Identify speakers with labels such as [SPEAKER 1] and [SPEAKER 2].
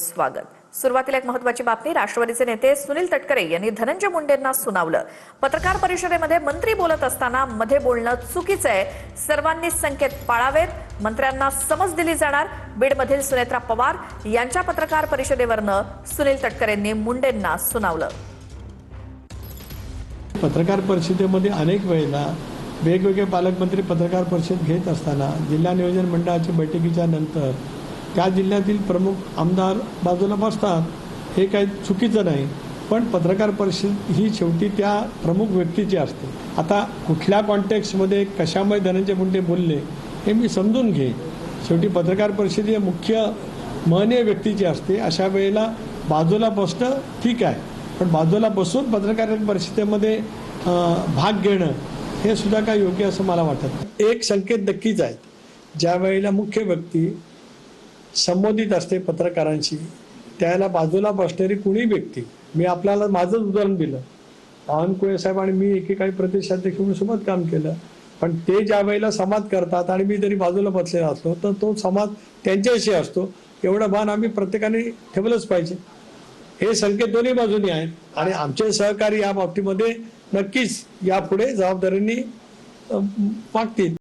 [SPEAKER 1] स्वागत। सुरुवातीला एक महत्त्वाची बातमी। राष्ट्रवादीचे नेते सुनील तटकरे यांनी धनंजय मुंडेंना सुनावलं। पत्रकार परिषदेमध्ये मंत्री बोलत असताना मध्ये बोलणं चुकीचं आहे, सर्वांनी संकेत पाळावेत, मंत्र्यांना समज दिली जाणार। बीडमधील सुनेत्रा पवार यांच्या पत्रकार परिषदेवरनं सुनील तटकरेंनी मुंडेंना सुनावलं।
[SPEAKER 2] पत्रकार परिषदेमध्ये अनेक वेळेला वेगवेगळे पालकमंत्री पत्रकार परिषद घेत असताना जिल्हा नियोजन मंडळाच्या बैठकीच्या नंतर त्या जिल्ह्यातील प्रमुख आमदार बाजूला बसतात, हे काही चुकीचं नाही, पण पत्रकार परिषद ही शेवटी त्या प्रमुख व्यक्तीची असते। आता कुठल्या कॉन्टेक्स्टमध्ये कशामुळे धनंजय मुंडे बोलले हे मी समजून घे, शेवटी पत्रकार परिषद ही मुख्य महनीय व्यक्तीची असते। अशा वेळेला बाजूला बसणं ठीक आहे, पण बाजूला बसून पत्रकार परिषदेमध्ये भाग घेणं हे सुद्धा काय योग्य असं मला वाटत। एक संकेत नक्कीच आहेत, ज्या वेळेला मुख्य व्यक्ती संबोधित असते पत्रकारांशी, त्याला बाजूला बसणारी कुणी व्यक्ती, मी आपल्याला माझंच उदाहरण दिलं, बावनकुळे साहेब आणि मी एकेकाळी प्रदेशाध्यक्ष म्हणून सोबत काम केलं, पण ते ज्या वेळेला संवाद करतात आणि मी जरी बाजूला बसलेला असलो तर तो संवाद त्यांच्याशी असतो, एवढं भान आम्ही प्रत्येकाने ठेवलंच पाहिजे। हे संकेत दोन्ही बाजूनी आहेत आणि आमचे सहकारी या बाबतीमध्ये नक्कीच यापुढे जबाबदारीने वागतील।